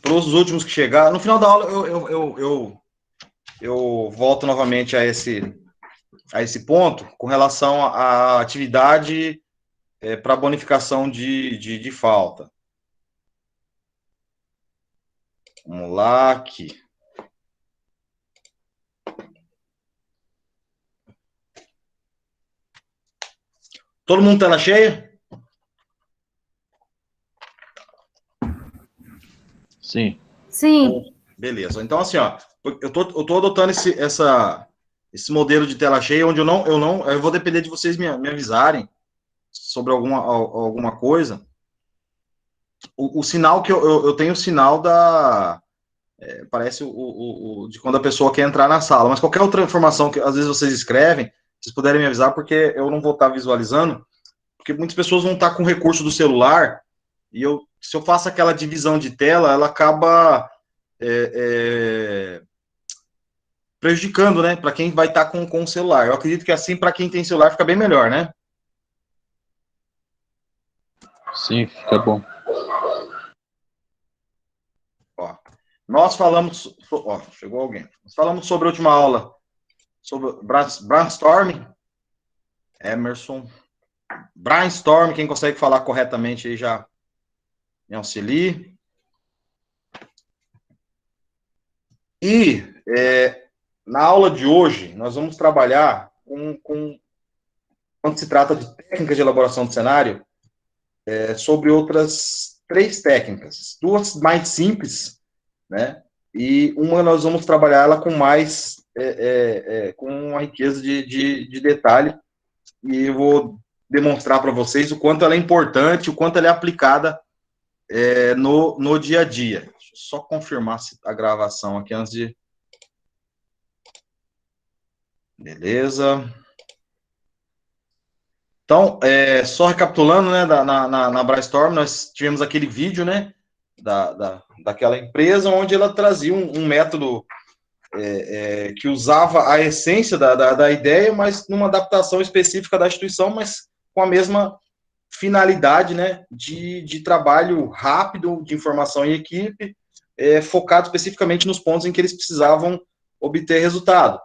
para os últimos que chegaram, no final da aula eu volto novamente a esse ponto com relação à atividade para bonificação de falta. Vamos lá, aqui. Todo mundo tela cheia? Sim. Sim. Beleza. Então, assim, ó, eu tô adotando esse modelo de tela cheia, onde eu vou depender de vocês me avisarem sobre alguma coisa. O sinal que eu tenho o sinal parece de quando a pessoa quer entrar na sala, mas qualquer outra informação que às vezes vocês escrevem, vocês puderem me avisar, porque eu não vou estar visualizando, porque muitas pessoas vão estar com o recurso do celular, e se eu faço aquela divisão de tela, ela acaba prejudicando, né, para quem vai estar com o celular. Eu acredito que assim, para quem tem celular, fica bem melhor, né? Sim, fica bom. Ó, nós falamos... Ó, chegou alguém. Nós falamos sobre a última aula, sobre brainstorming. Emerson. Brainstorm, quem consegue falar corretamente aí já me auxilie. E na aula de hoje, nós vamos trabalhar quando se trata de técnicas de elaboração de cenário, sobre outras 3 técnicas. 2 mais simples, né? E uma nós vamos trabalhar ela com mais, com uma riqueza de detalhe, e eu vou demonstrar para vocês o quanto ela é importante, o quanto ela é aplicada no dia a dia. Deixa eu só confirmar a gravação aqui antes de... Beleza. Então, só recapitulando, né, na Brainstorm, nós tivemos aquele vídeo, né, daquela empresa, onde ela trazia um método que usava a essência da ideia, mas numa adaptação específica da instituição, mas com a mesma finalidade, né, de trabalho rápido, de informação em equipe, focado especificamente nos pontos em que eles precisavam obter resultado.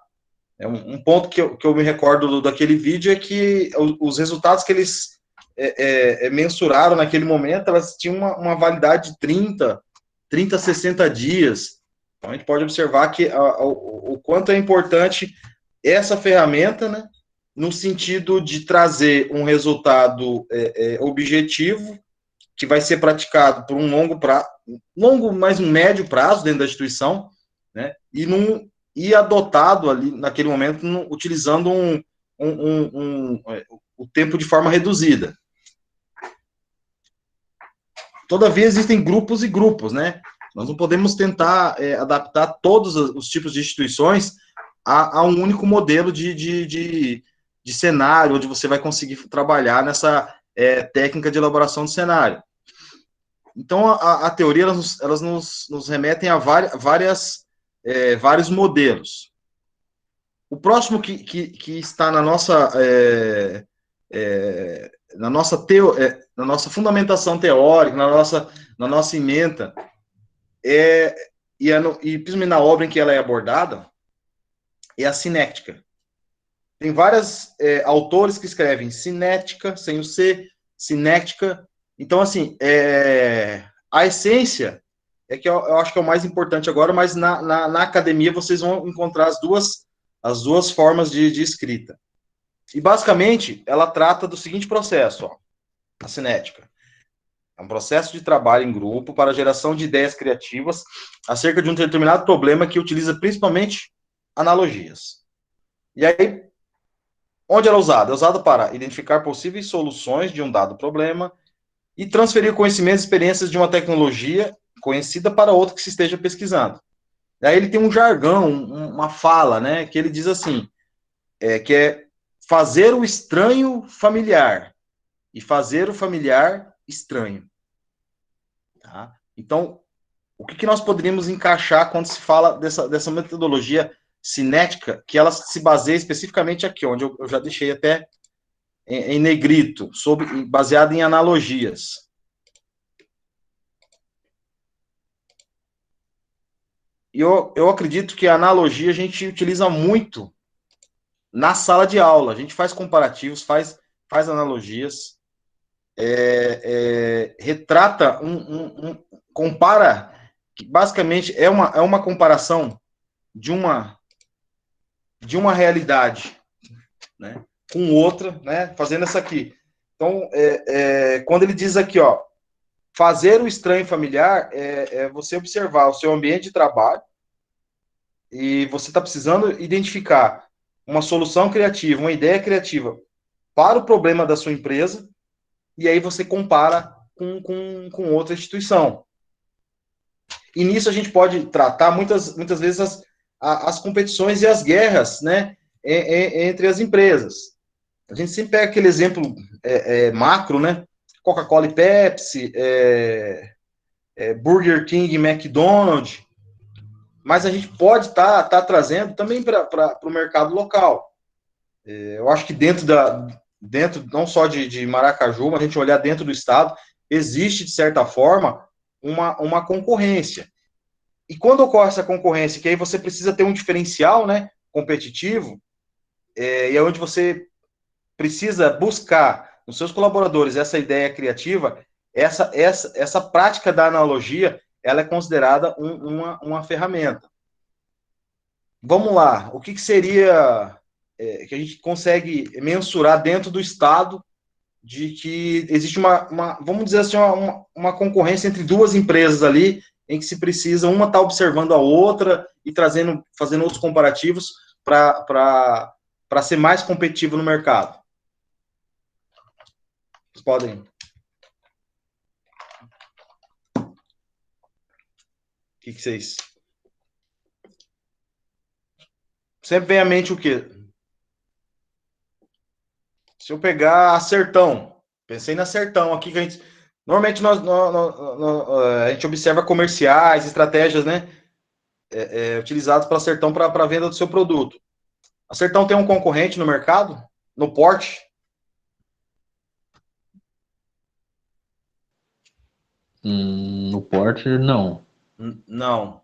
Um ponto que eu me recordo daquele vídeo é que os resultados que eles mensuraram naquele momento, elas tinham uma validade de 30 a 60 dias. Então, a gente pode observar que o quanto é importante essa ferramenta, né, no sentido de trazer um resultado objetivo, que vai ser praticado por um mais um médio prazo dentro da instituição, né, e adotado ali naquele momento, utilizando o tempo de forma reduzida. Todavia, existem grupos e grupos, né? Nós não podemos tentar adaptar todos os tipos de instituições a um único modelo de cenário, onde você vai conseguir trabalhar nessa técnica de elaboração de cenário. Então, a teoria, elas nos remetem a vários modelos. O próximo que está na nossa fundamentação teórica, na nossa ementa, e principalmente na obra em que ela é abordada, é a cinética. Tem vários autores que escrevem cinética, sem o C, cinética. Então, assim, a essência é que eu acho que é o mais importante agora, mas na academia vocês vão encontrar as duas formas de escrita. E, basicamente, ela trata do seguinte processo, ó, a cinética. É um processo de trabalho em grupo para a geração de ideias criativas acerca de um determinado problema que utiliza principalmente analogias. E aí, onde ela é usada? É usada para identificar possíveis soluções de um dado problema e transferir conhecimentos e experiências de uma tecnologia conhecida para outra que se esteja pesquisando. E aí ele tem um jargão, uma fala, né, que ele diz assim, que é fazer o estranho familiar e fazer o familiar estranho. Tá? Então, o que nós poderíamos encaixar quando se fala dessa metodologia cinética, que ela se baseia especificamente aqui, onde eu já deixei até em negrito, baseado em analogias. eu acredito que a analogia a gente utiliza muito na sala de aula. A gente faz comparativos, faz analogias, retrata, compara, que basicamente é uma comparação de uma realidade, né, com outra, né, fazendo essa aqui. Então, quando ele diz aqui, ó, fazer o estranho familiar é você observar o seu ambiente de trabalho e você está precisando identificar uma solução criativa, uma ideia criativa para o problema da sua empresa, e aí você compara com outra instituição. E nisso a gente pode tratar muitas vezes as competições e as guerras, né, entre as empresas. A gente sempre pega aquele exemplo macro, né? Coca-Cola e Pepsi, Burger King e McDonald's, mas a gente pode estar trazendo também para o mercado local. Eu acho que dentro não só de Maracaju, mas a gente olhar dentro do estado, existe, de certa forma, uma concorrência. E quando ocorre essa concorrência, que aí você precisa ter um diferencial, né, competitivo, e é onde você precisa buscar nos seus colaboradores essa ideia criativa, essa prática da analogia, ela é considerada uma ferramenta. Vamos lá, o que seria que a gente consegue mensurar dentro do Estado de que existe vamos dizer assim, uma concorrência entre duas empresas ali, em que se precisa, uma está observando a outra e fazendo outros comparativos para ser mais competitivo no mercado. Vocês podem. O que vocês... Sempre vem à mente o quê? Se eu pegar a Sertão, pensei na Sertão aqui, que a gente... Normalmente a gente observa comerciais, estratégias, né, utilizadas pela Sertão para a venda do seu produto. A Sertão tem um concorrente no mercado? No porte? No porte, não. Não.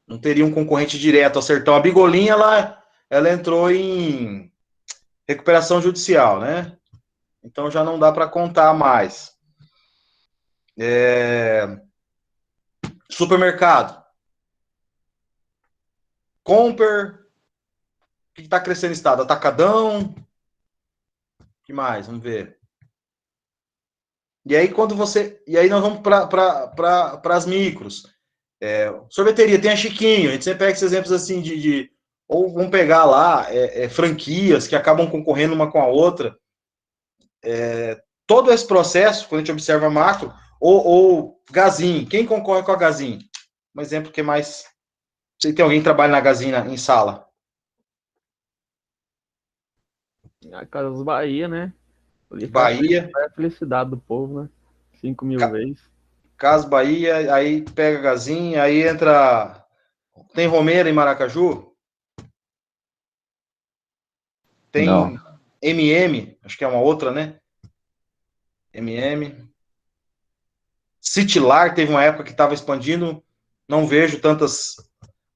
Não teria um concorrente direto. A Sertão, a Bigolinha, ela entrou em recuperação judicial, né? Então já não dá para contar mais. Supermercado. Comper. O que está crescendo no estado? Atacadão. O que mais? Vamos ver. E aí, E aí nós vamos para as micros. Sorveteria, tem a Chiquinho. A gente sempre pega esses exemplos assim ou vamos pegar lá franquias que acabam concorrendo uma com a outra. Todo esse processo, quando a gente observa macro, ou Gazin. Quem concorre com a Gazin? Um exemplo que é mais... Você tem alguém que trabalha na Gazin em sala? A Casas Bahia, né? Ali Bahia. foi a felicidade do povo, né? 5.000 vezes. Casas Bahia, aí pega Gazin, aí entra... Tem Romeira em Maracaju? Tem Não. MM, acho que é uma outra, né? MM. Citilar teve uma época que estava expandindo, não vejo tantas,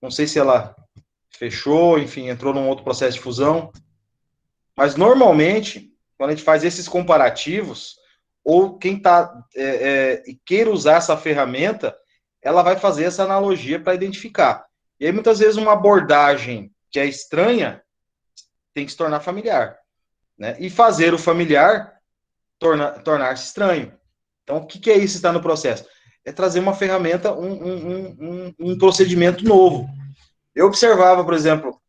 não sei se ela fechou, enfim, entrou num outro processo de fusão, mas normalmente, quando a gente faz esses comparativos, ou quem e queira usar essa ferramenta, ela vai fazer essa analogia para identificar. E aí, muitas vezes, uma abordagem que é estranha tem que se tornar familiar, né? E fazer o familiar tornar-se estranho. Então, o que é isso que está no processo? É trazer uma ferramenta, um procedimento novo. Eu observava, por exemplo,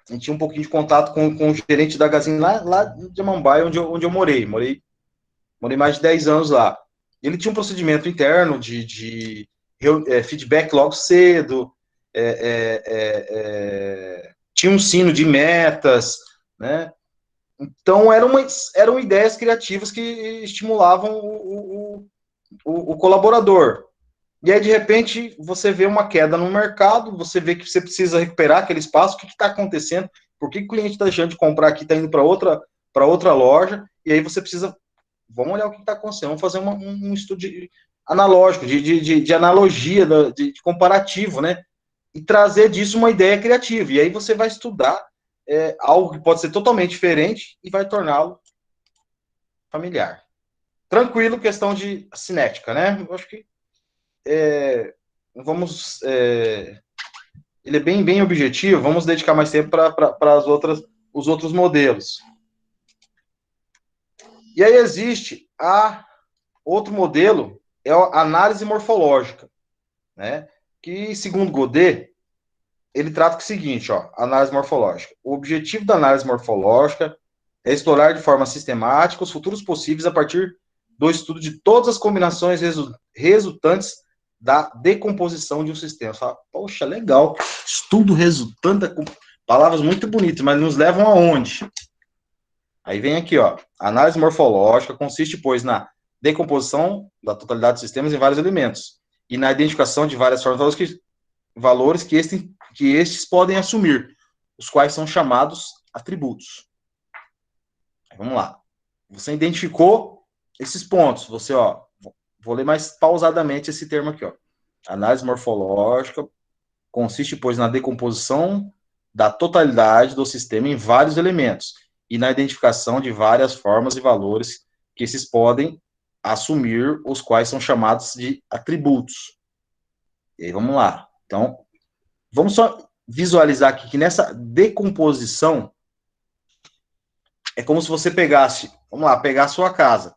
a gente tinha um pouquinho de contato com o gerente da Gazin lá de Amambai, onde eu morei. Morei mais de 10 anos lá. Ele tinha um procedimento interno de feedback logo cedo, tinha um sino de metas, né? Então, eram ideias criativas que estimulavam o colaborador. E aí, de repente, você vê uma queda no mercado, você vê que você precisa recuperar aquele espaço, o que está acontecendo, por que o cliente está deixando de comprar aqui, está indo para outra loja, e aí você precisa, vamos olhar o que está acontecendo, vamos fazer um estudo analógico, de analogia, de comparativo, né? E trazer disso uma ideia criativa. E aí você vai estudar algo que pode ser totalmente diferente e vai torná-lo familiar. Tranquilo, questão de cinética, né? Eu acho que vamos... ele é bem objetivo, vamos dedicar mais tempo para os outros modelos. E aí existe outro modelo, é a análise morfológica, né? Que, segundo Godet, ele trata com o seguinte, ó, análise morfológica. O objetivo da análise morfológica é explorar de forma sistemática os futuros possíveis a partir do estudo de todas as combinações resultantes da decomposição de um sistema. Você fala, poxa, legal, estudo resultante, palavras muito bonitas, mas nos levam aonde? Aí vem aqui, ó, a análise morfológica consiste, pois, na decomposição da totalidade dos sistemas em vários elementos e na identificação de várias formas de valores que estes podem assumir, os quais são chamados atributos. Vamos lá. Você identificou esses pontos. Você, ó, vou ler mais pausadamente esse termo aqui, ó. Análise morfológica consiste, pois, na decomposição da totalidade do sistema em vários elementos e na identificação de várias formas e valores que esses podem assumir, os quais são chamados de atributos. E aí, vamos lá. Então, vamos só visualizar aqui que nessa decomposição é como se você pegasse, vamos lá, pegar a sua casa.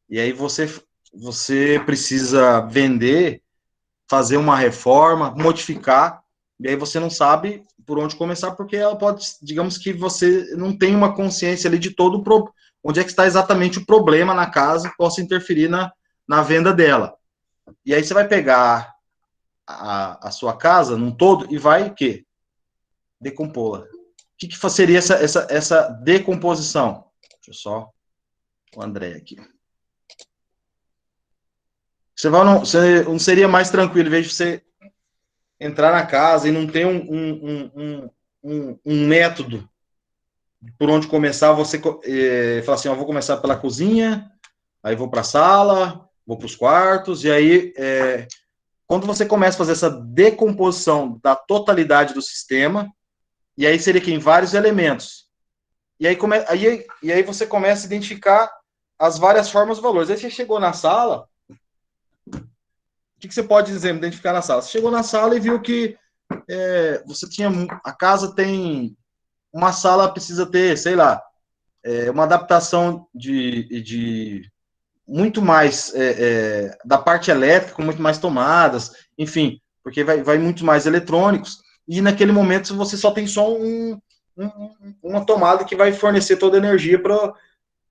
E aí você precisa vender, fazer uma reforma, modificar, e aí você não sabe por onde começar, porque ela pode, digamos que você não tem uma consciência ali de todo onde é que está exatamente o problema na casa que possa interferir na venda dela. E aí você vai pegar a sua casa num todo e vai o quê? Decompô-la. O que seria essa decomposição? Deixa eu só o André aqui. Você não seria mais tranquilo, em vez de você entrar na casa e não ter um método por onde começar, você falar assim, ó, vou começar pela cozinha, aí vou para a sala, vou para os quartos, e aí, quando você começa a fazer essa decomposição da totalidade do sistema, e aí seria que em vários elementos, e aí você começa a identificar as várias formas e valores. Aí você chegou na sala, o que você pode dizer, identificar na sala? Você chegou na sala e viu que a casa tem uma sala, precisa ter, sei lá, uma adaptação de muito mais da parte elétrica, com muito mais tomadas, enfim, porque vai muito mais eletrônicos, e naquele momento você só tem só uma tomada que vai fornecer toda a energia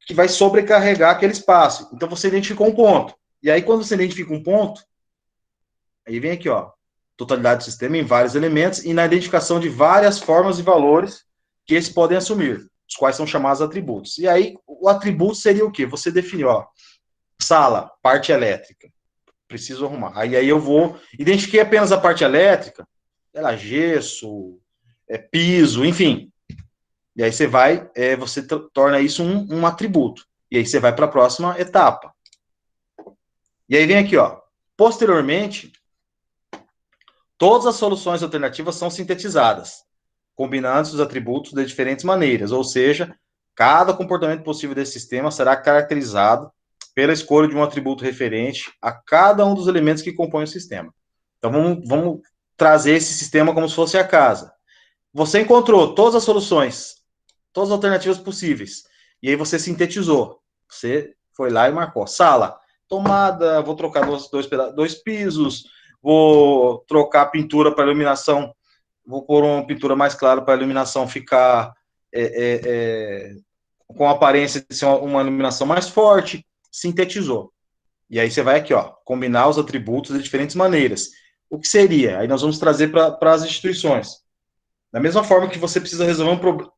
que vai sobrecarregar aquele espaço. Então você identificou um ponto. E aí, quando você identifica um ponto, aí vem aqui, ó, totalidade do sistema em vários elementos e na identificação de várias formas e valores que eles podem assumir, os quais são chamados atributos. E aí, o atributo seria o quê? Você definiu, ó, sala, parte elétrica, preciso arrumar. Aí eu vou, identifiquei apenas a parte elétrica, sei lá, gesso, piso, enfim. E aí você você torna isso um atributo. E aí você vai para a próxima etapa. E aí vem aqui, ó, posteriormente, todas as soluções alternativas são sintetizadas, combinando os atributos de diferentes maneiras, ou seja, cada comportamento possível desse sistema será caracterizado pela escolha de um atributo referente a cada um dos elementos que compõem o sistema. Então, vamos trazer esse sistema como se fosse a casa. Você encontrou todas as soluções, todas as alternativas possíveis, e aí você sintetizou. Você foi lá e marcou. Sala, tomada, vou trocar dois pisos, vou trocar a pintura para iluminação, vou pôr uma pintura mais clara para a iluminação ficar com a aparência de ser uma iluminação mais forte, sintetizou. E aí você vai aqui, ó, combinar os atributos de diferentes maneiras. O que seria? Aí nós vamos trazer para as instituições. Da mesma forma que você precisa resolver um problema.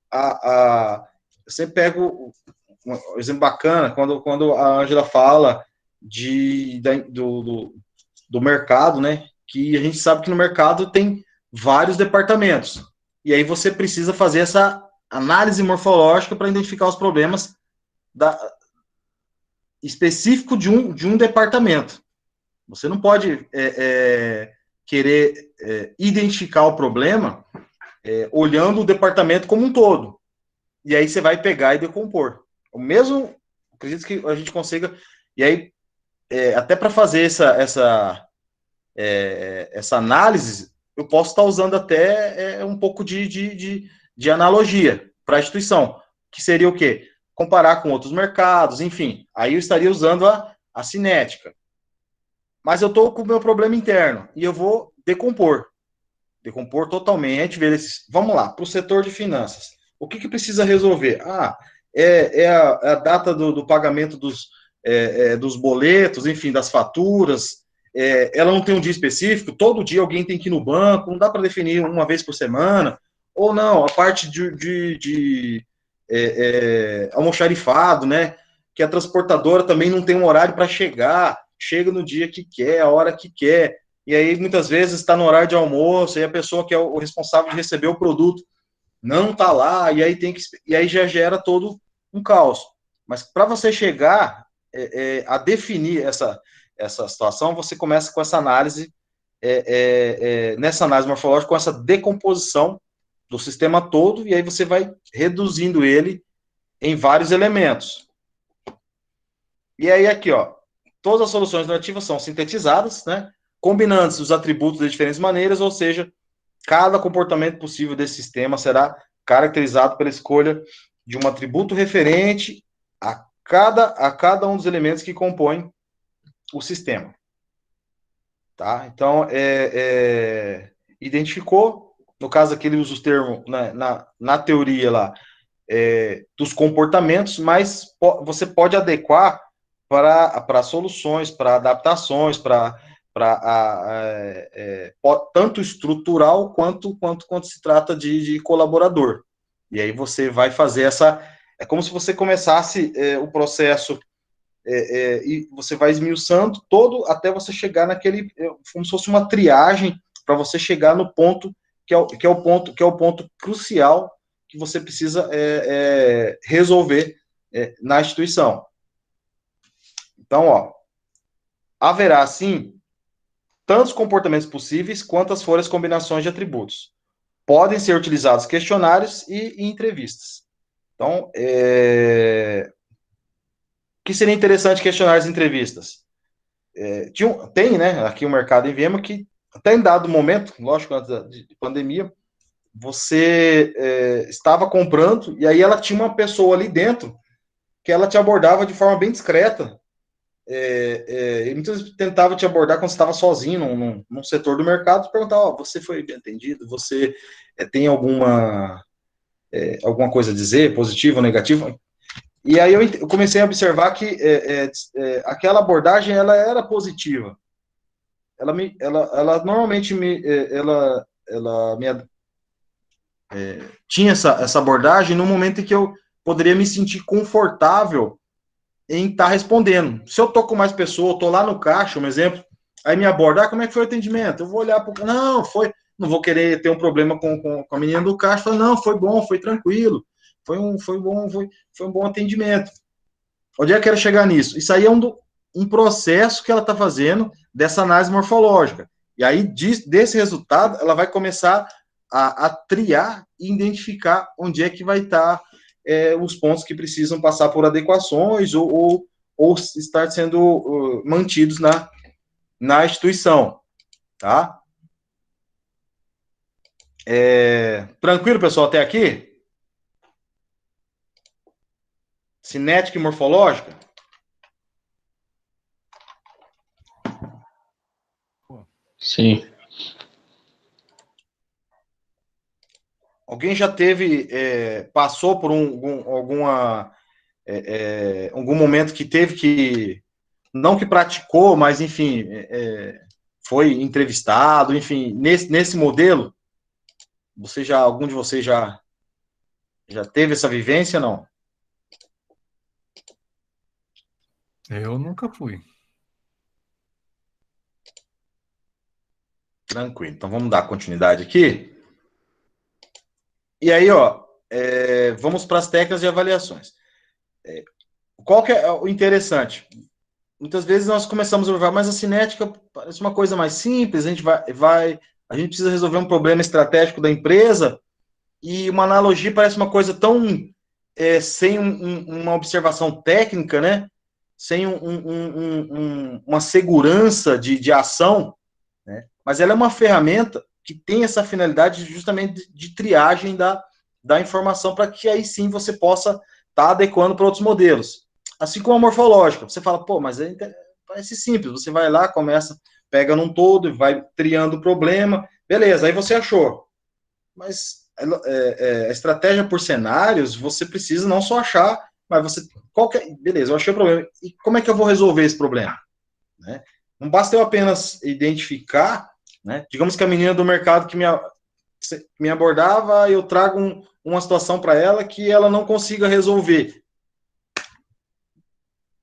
Você pega um exemplo bacana, quando a Ângela fala do mercado, né? Que a gente sabe que no mercado tem vários departamentos. E aí você precisa fazer essa análise morfológica para identificar os problemas específico de um departamento. Você não pode querer identificar o problema olhando o departamento como um todo. E aí você vai pegar e decompor. O mesmo, acredito que a gente consiga. E aí, até para fazer essa análise, eu posso estar usando até um pouco de analogia para a instituição, que seria o quê? Comparar com outros mercados, enfim. Aí eu estaria usando a cinética. Mas eu estou com o meu problema interno e eu vou decompor. Decompor totalmente, ver esses. Vamos lá, para o setor de finanças. O que precisa resolver? É a data do pagamento dos boletos, enfim, das faturas. Ela não tem um dia específico, todo dia alguém tem que ir no banco, não dá para definir uma vez por semana. Ou não, a parte de almoxarifado, né? Que a transportadora também não tem um horário para chegar, chega no dia que quer, a hora que quer. E aí, muitas vezes, está no horário de almoço, e a pessoa que é o responsável de receber o produto não está lá, e aí já gera todo um caos. Mas para você chegar a definir essa situação, você começa com essa análise, nessa análise morfológica, com essa decomposição do sistema todo, e aí você vai reduzindo ele em vários elementos. E aí, aqui, ó, todas as soluções normativas são sintetizadas, né? Combinando os atributos de diferentes maneiras, ou seja, cada comportamento possível desse sistema será caracterizado pela escolha de um atributo referente a cada um dos elementos que compõem o sistema. Tá? Então, identificou, no caso aqui ele usa os termos, né, na teoria lá, dos comportamentos, mas você pode adequar para soluções, para adaptações, para tanto estrutural quanto se trata de colaborador. E aí você vai fazer é como se você começasse o processo e você vai esmiuçando todo até você chegar como se fosse uma triagem para você chegar no ponto que é o ponto crucial que você precisa resolver na instituição. Então, ó, haverá, sim, tantos comportamentos possíveis quanto as folhas combinações de atributos. Podem ser utilizados questionários e entrevistas. Então, o que seria interessante questionários e entrevistas? Tem, né, aqui o mercado em Vema que, até em dado momento, lógico, antes de pandemia, você estava comprando e aí ela tinha uma pessoa ali dentro que ela te abordava de forma bem discreta. E muitas vezes tentava te abordar quando você estava sozinho num setor do mercado, perguntava, você foi bem atendido? Você tem alguma coisa a dizer, positiva ou negativa? E aí eu comecei a observar que aquela abordagem ela era positiva. Ela normalmente tinha essa abordagem no momento em que eu poderia me sentir confortável em estar respondendo. Se eu tô com mais pessoas, tô lá no caixa, um exemplo, aí me aborda, como é que foi o atendimento? Eu vou olhar para não, não vou querer ter um problema com a menina do caixa, falo, não, foi bom, foi tranquilo, foi um bom atendimento. Onde é que eu quero chegar nisso? Isso aí é um processo que ela está fazendo dessa análise morfológica. E aí, desse resultado, ela vai começar a triar e identificar onde é que vai estar os pontos que precisam passar por adequações ou estar sendo mantidos na instituição. Tá? Tranquilo, pessoal, até aqui? Cinética e morfológica? Sim. Alguém já passou por algum momento que teve que, não que praticou, mas enfim, foi entrevistado, enfim, nesse modelo, algum de vocês já teve essa vivência, não? Eu nunca fui. Tranquilo, então vamos dar continuidade aqui. E aí, ó, vamos para as técnicas de avaliações. Qual que é o interessante? muitas vezes nós começamos a observar, mas a cinética parece uma coisa mais simples, a gente precisa resolver um problema estratégico da empresa, e uma analogia parece uma coisa tão sem uma observação técnica, né? Sem uma segurança de ação, né? Mas ela é uma ferramenta que tem essa finalidade justamente de triagem da informação, para que aí sim você possa estar adequando para outros modelos. Assim como a morfológica, você fala, pô, mas parece simples, você vai lá, pega num todo e vai triando o problema, beleza, aí você achou. Mas a estratégia por cenários, você precisa não só achar, mas você, beleza, eu achei o problema, e como é que eu vou resolver esse problema? Né? Não basta eu apenas identificar, né? Digamos que a menina do mercado que me abordava, eu trago uma situação para ela que ela não consiga resolver.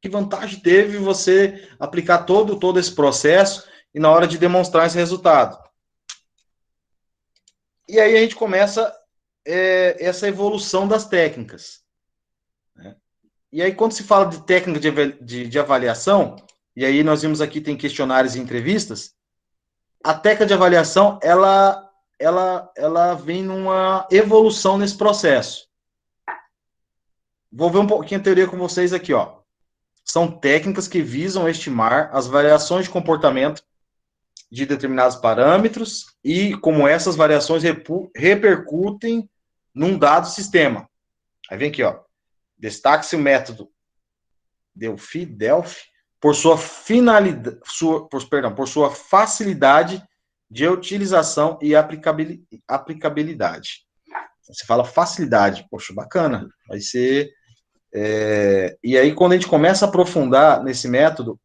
Que vantagem teve você aplicar todo esse processo e na hora de demonstrar esse resultado? E aí a gente começa essa evolução das técnicas. Né? E aí quando se fala de técnica de avaliação, e aí nós vimos aqui, tem questionários e entrevistas, a técnica de avaliação, ela vem numa evolução nesse processo. Vou ver um pouquinho a teoria com vocês aqui, ó. São técnicas que visam estimar as variações de comportamento de determinados parâmetros e como essas variações repercutem num dado sistema. Aí vem aqui, ó. Destaque-se o método Delphi por sua facilidade de utilização e aplicabilidade. Você fala facilidade, poxa, bacana. Vai ser... e aí, quando a gente começa a aprofundar nesse método,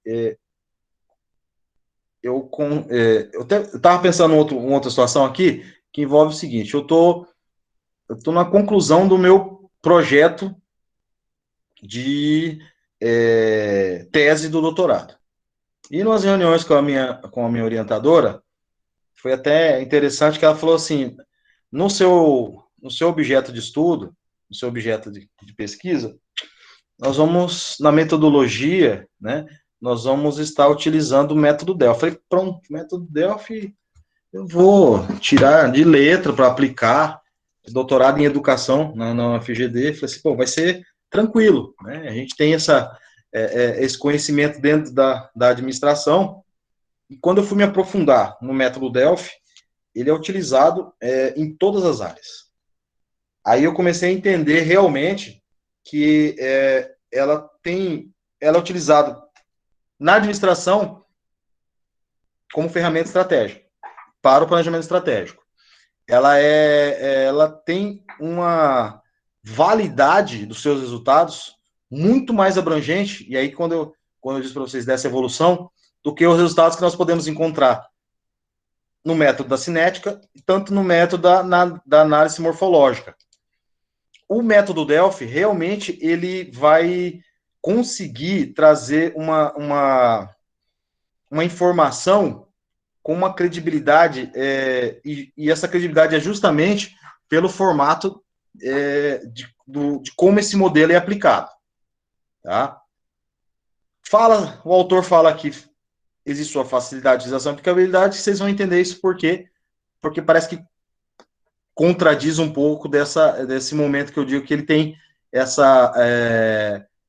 eu estava pensando em outra situação aqui, que envolve o seguinte, eu tô na conclusão do meu projeto de tese do doutorado. E nas reuniões com a minha orientadora, foi até interessante que ela falou assim, no seu objeto de estudo, no seu objeto de pesquisa, nós vamos, na metodologia, né, nós vamos estar utilizando o método Delphi. Eu falei, pronto, método Delphi, eu vou tirar de letra para aplicar, doutorado em educação na UFGD, falei assim, pô, vai ser tranquilo, né, a gente tem esse conhecimento dentro da administração, e quando eu fui me aprofundar no método Delphi, ele é utilizado em todas as áreas. Aí eu comecei a entender realmente que ela é utilizada na administração como ferramenta estratégica, para o planejamento estratégico. Ela tem uma validade dos seus resultados muito mais abrangente, e aí quando eu disse para vocês dessa evolução, do que os resultados que nós podemos encontrar no método da cinética, tanto no método da análise morfológica. O método Delphi, realmente, ele vai conseguir trazer uma informação com uma credibilidade, e essa credibilidade é justamente pelo formato de como esse modelo é aplicado. Tá? O autor fala que existe sua facilidade, utilização e aplicabilidade, vocês vão entender isso porque parece que contradiz um pouco desse momento que eu digo que ele tem essa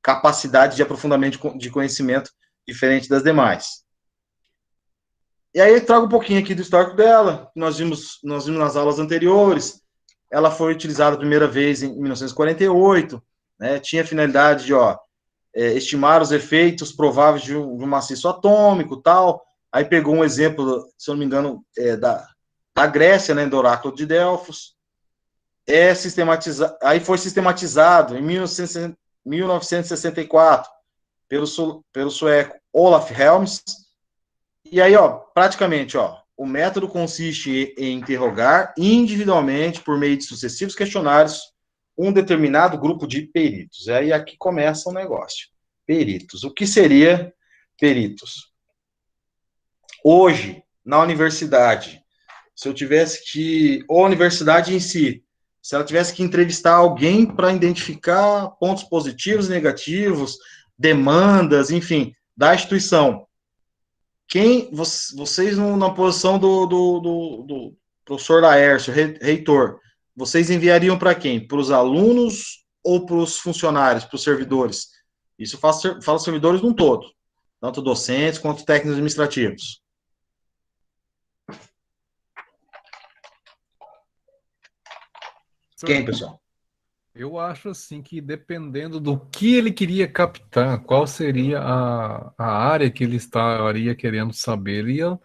capacidade de aprofundamento de conhecimento diferente das demais. E aí eu trago um pouquinho aqui do histórico dela, nós vimos nas aulas anteriores, ela foi utilizada a primeira vez em 1948, né, tinha a finalidade de estimar os efeitos prováveis de um maciço atômico, tal, aí pegou um exemplo, se eu não me engano, da Grécia, né, do oráculo de Delfos, aí foi sistematizado em 1964 pelo sueco Olaf Helms, e aí, praticamente, o método consiste em interrogar individualmente, por meio de sucessivos questionários, um determinado grupo de peritos. E aí aqui começa o negócio. Peritos. O que seria peritos? Hoje, na universidade, se eu tivesse ou a universidade em si, se ela tivesse que entrevistar alguém para identificar pontos positivos e negativos, demandas, enfim, da instituição, vocês na posição do professor Laércio, reitor, vocês enviariam para quem? Para os alunos ou para os funcionários, para os servidores? Isso fala servidores num todo, tanto docentes quanto técnicos administrativos. Quem, pessoal? Eu acho assim que dependendo do que ele queria captar, qual seria a área que ele estaria querendo saber, ele ia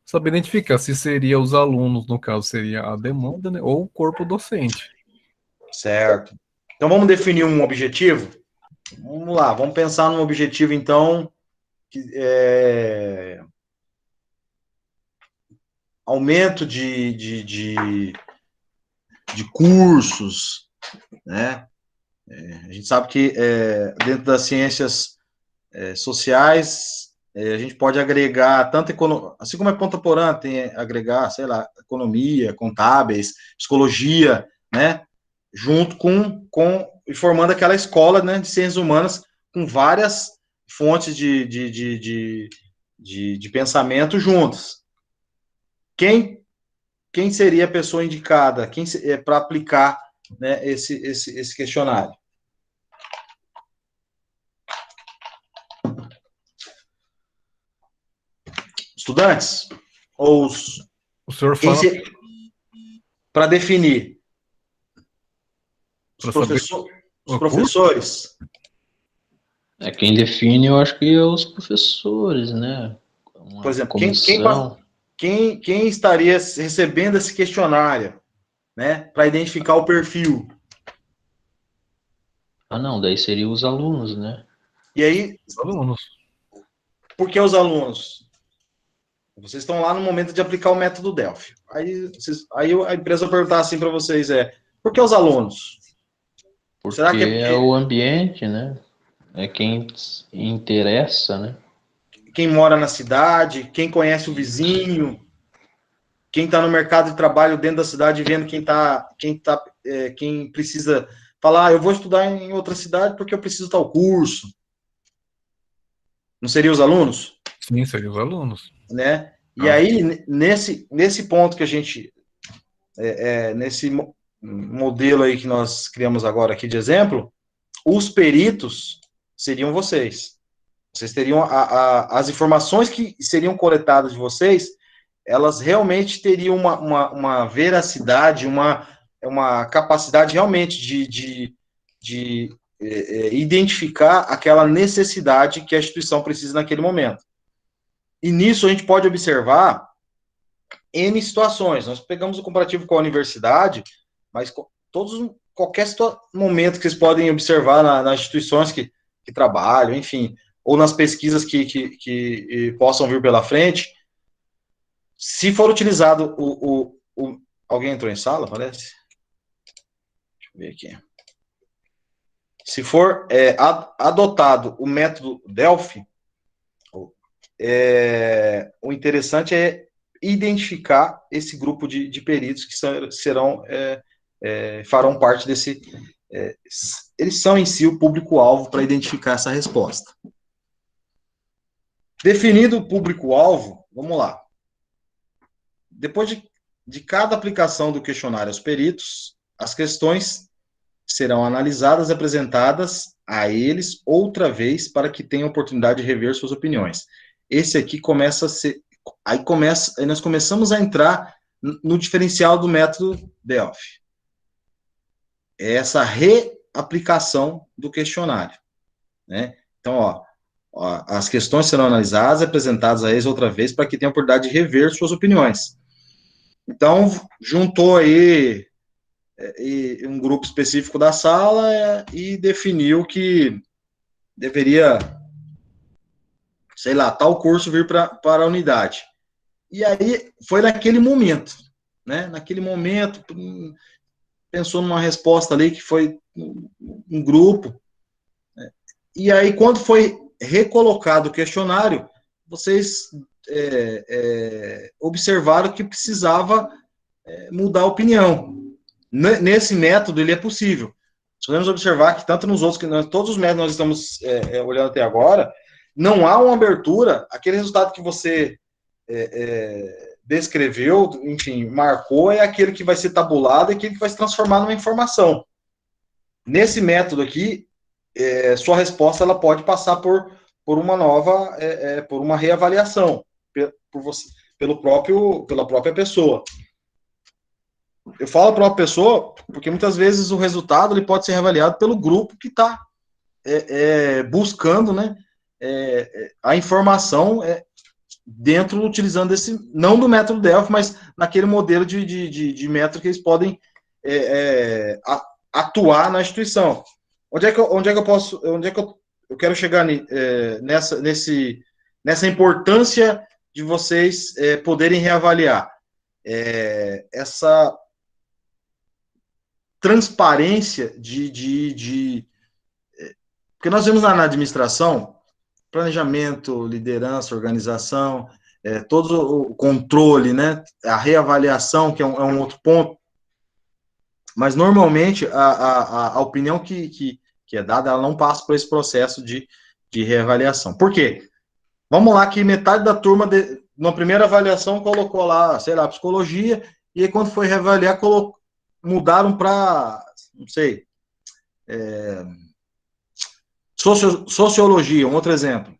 saber identificar se seria os alunos, no caso seria a demanda, né, ou o corpo docente. Certo. Então vamos definir um objetivo? Vamos lá, vamos pensar num objetivo então, que aumento de cursos, né? A gente sabe que dentro das ciências sociais, a gente pode agregar tanto assim como é contemporâneo, tem agregar, sei lá, economia, contábeis, psicologia, né? Junto e formando aquela escola, né, de ciências humanas com várias fontes de pensamento juntas. Quem seria a pessoa indicada para aplicar, né, esse questionário? Estudantes? Ou o senhor fala para definir? Os professores? Quem define, eu acho que é os professores, né? Por exemplo, quem estaria recebendo esse questionário, né, para identificar o perfil? Não, daí seria os alunos, né? E aí, os alunos. Por que os alunos? Vocês estão lá no momento de aplicar o método Delphi. Aí a empresa vai perguntar assim para vocês, por que os alunos? Porque será que é o ambiente, né? É quem interessa, né? Quem mora na cidade, quem conhece o vizinho, quem está no mercado de trabalho dentro da cidade, vendo quem precisa falar, eu vou estudar em outra cidade porque eu preciso tal curso. Não seriam os alunos? Sim, seriam os alunos. Né? E aí, nesse ponto que a gente, nesse modelo aí que nós criamos agora aqui de exemplo, os peritos seriam vocês. Vocês teriam as informações que seriam coletadas de vocês, elas realmente teriam uma veracidade, uma capacidade realmente de identificar aquela necessidade que a instituição precisa naquele momento. E nisso a gente pode observar N situações. Nós pegamos o comparativo com a universidade, mas qualquer momento que vocês podem observar nas instituições que trabalham, enfim, ou nas pesquisas que possam vir pela frente, se for utilizado alguém entrou em sala, parece? Deixa eu ver aqui. Se for adotado o método Delphi, o interessante é identificar esse grupo de peritos que farão parte desse... eles são em si o público-alvo para identificar essa resposta. Definido o público-alvo, vamos lá. Depois de cada aplicação do questionário aos peritos, as questões serão analisadas e apresentadas a eles outra vez para que tenham oportunidade de rever suas opiniões. Esse aqui começa a ser... Aí nós começamos a entrar no diferencial do método Delphi. É essa reaplicação do questionário, né? Então, as questões serão analisadas e apresentadas a eles outra vez para que tenham a oportunidade de rever suas opiniões. Então, juntou aí um grupo específico da sala e definiu que deveria, sei lá, tal curso vir para a unidade. E aí, foi naquele momento, né? Naquele momento, pensou numa resposta ali que foi um grupo, né? E aí, quando foi recolocado o questionário, vocês observaram que precisava mudar a opinião. Nesse método, ele é possível. Podemos observar que tanto nos outros, todos os métodos que nós estamos olhando até agora, não há uma abertura, aquele resultado que você descreveu, enfim, marcou, é aquele que vai ser tabulado, é aquele que vai se transformar numa informação. Nesse método aqui, sua resposta ela pode passar por uma nova, por uma reavaliação por você, pela própria pessoa. Eu falo própria pessoa porque muitas vezes o resultado ele pode ser reavaliado pelo grupo que está buscando, né, a informação dentro, utilizando não do método Delphi, mas naquele modelo de método que eles podem atuar na instituição. Onde é que eu quero chegar nessa importância de vocês poderem reavaliar essa transparência porque nós vemos na administração planejamento, liderança, organização, todo o controle, né, a reavaliação, que é um outro ponto, mas normalmente a opinião que é dada, ela não passa por esse processo de reavaliação. Por quê? Vamos lá que metade da turma, na primeira avaliação, colocou lá, sei lá, psicologia, e aí quando foi reavaliar, mudaram para, não sei, sociologia, um outro exemplo.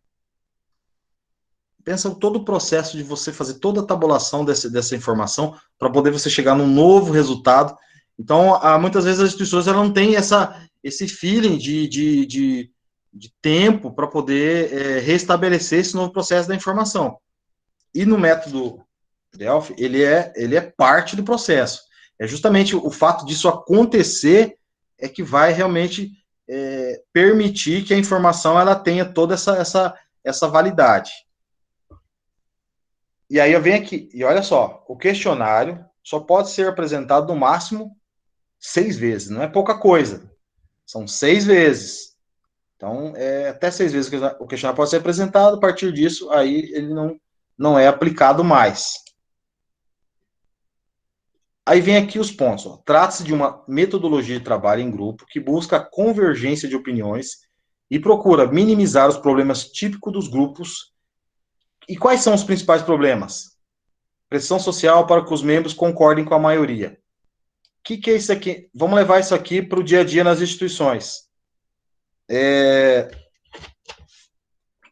Pensa todo o processo de você fazer toda a tabulação dessa informação para poder você chegar num novo resultado. Então, muitas vezes as instituições elas não têm esse feeling de tempo para poder restabelecer esse novo processo da informação. E no método Delphi, ele é parte do processo. É justamente o fato disso acontecer é que vai realmente permitir que a informação ela tenha toda essa validade. E aí eu venho aqui, e olha só, o questionário só pode ser apresentado no máximo 6 vezes, não é pouca coisa. São 6 vezes. Então, até 6 vezes o questionário pode ser apresentado, a partir disso, aí ele não é aplicado mais. Aí vem aqui os pontos. Trata-se de uma metodologia de trabalho em grupo que busca a convergência de opiniões e procura minimizar os problemas típicos dos grupos. E quais são os principais problemas? Pressão social para que os membros concordem com a maioria. O que é isso aqui? Vamos levar isso aqui para o dia a dia nas instituições. Tem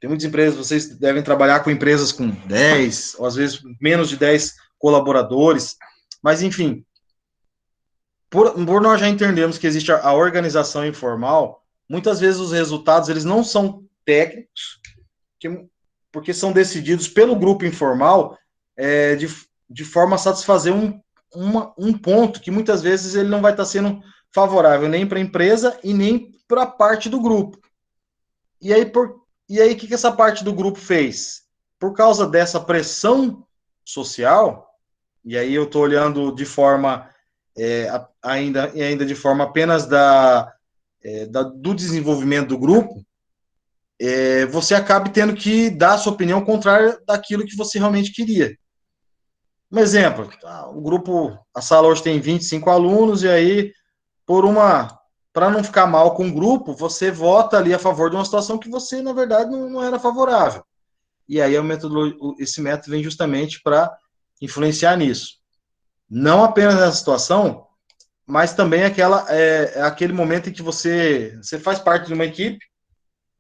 muitas empresas, vocês devem trabalhar com empresas com 10, ou às vezes menos de 10 colaboradores, mas enfim, por nós já entendemos que existe a organização informal, muitas vezes os resultados eles não são técnicos, porque são decididos pelo grupo informal de forma a satisfazer um ponto que muitas vezes ele não vai estar sendo favorável nem para a empresa e nem para a parte do grupo. E aí, o que essa parte do grupo fez? Por causa dessa pressão social, e aí eu estou olhando de forma, ainda de forma apenas do desenvolvimento do grupo, você acaba tendo que dar a sua opinião contrária daquilo que você realmente queria. Um exemplo, o grupo, a sala hoje tem 25 alunos, e aí, para não ficar mal com o grupo, você vota ali a favor de uma situação que você, na verdade, não era favorável. E aí esse método vem justamente para influenciar nisso. Não apenas nessa situação, mas também aquele momento em que você faz parte de uma equipe,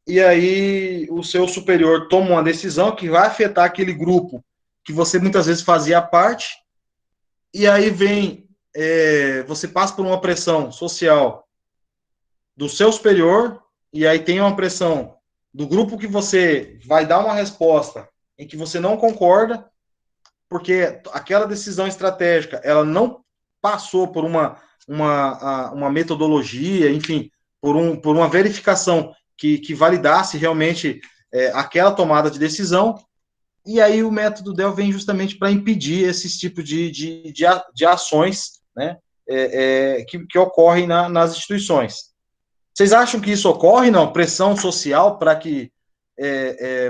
e aí o seu superior toma uma decisão que vai afetar aquele grupo que você muitas vezes fazia parte, e aí você passa por uma pressão social do seu superior, e aí tem uma pressão do grupo que você vai dar uma resposta em que você não concorda, porque aquela decisão estratégica, ela não passou por uma metodologia, enfim, por uma verificação que validasse realmente aquela tomada de decisão, e aí o método Delphi vem justamente para impedir esses tipos de ações, né, que ocorrem nas instituições. Vocês acham que isso ocorre, não? Pressão social para que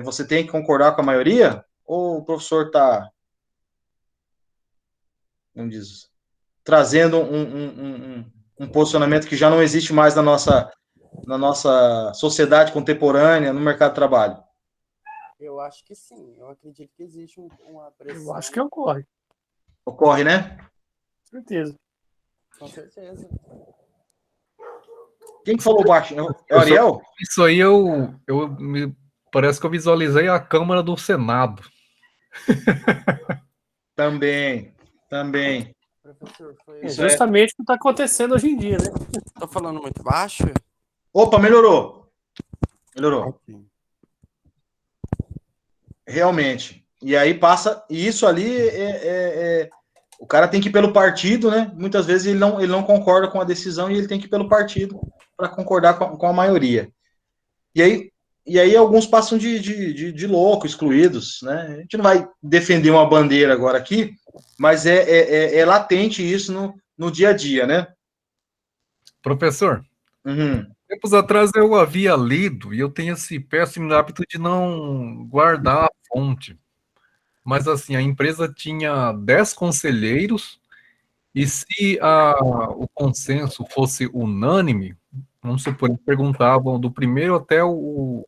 você tenha que concordar com a maioria? Ou o professor está, como diz, trazendo um posicionamento que já não existe mais na nossa sociedade contemporânea, no mercado de trabalho? Eu acho que sim. Eu acredito que existe uma pressão. Eu acho que ocorre. Ocorre, né? Com certeza. Com certeza. Quem que falou baixo? É o Ariel? Isso aí parece que eu visualizei a Câmara do Senado. Também. Professor, foi. É justamente o que está acontecendo hoje em dia, né? Tô falando muito baixo? Opa, melhorou. Realmente. E aí passa. E isso ali o cara tem que ir pelo partido, né? Muitas vezes ele não concorda com a decisão e ele tem que ir pelo partido para concordar com a maioria. E aí alguns passam de louco, excluídos, né? A gente não vai defender uma bandeira agora aqui, mas é latente isso no dia a dia, né? Professor, Uhum. tempos atrás eu havia lido, e eu tenho esse péssimo hábito de não guardar a fonte. Mas assim, a empresa tinha 10 conselheiros, e se o consenso fosse unânime, vamos supor, eles perguntavam do primeiro até o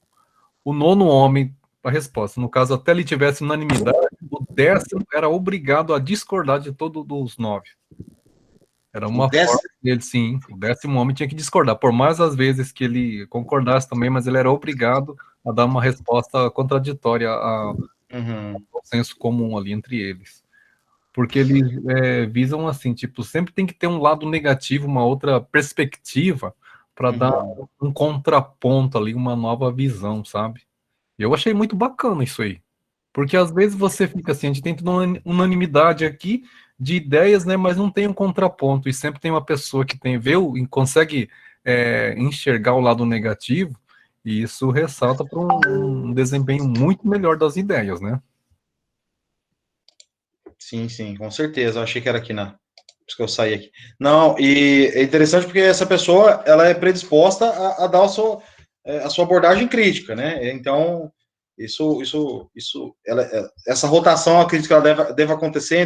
nono homem a resposta. No caso, até ele tivesse unanimidade, o 10º era obrigado a discordar de todos os 9. Era uma forma dele, sim. O 10º homem tinha que discordar, por mais as vezes que ele concordasse também, mas ele era obrigado a dar uma resposta contraditória ao consenso comum ali entre eles. Porque eles visam assim, tipo, sempre tem que ter um lado negativo, uma outra perspectiva, para dar um contraponto ali, uma nova visão, sabe? Eu achei muito bacana isso aí. Porque às vezes você fica assim, a gente tem unanimidade aqui de ideias, né, mas não tem um contraponto, e sempre tem uma pessoa que e consegue enxergar o lado negativo, e isso ressalta para um desempenho muito melhor das ideias, né? Sim, com certeza. Eu achei que era aqui na. Por isso que eu saí aqui. Não, e é interessante porque essa pessoa ela é predisposta a dar a sua abordagem crítica, né? Então, essa rotação, eu acredito que ela deve acontecer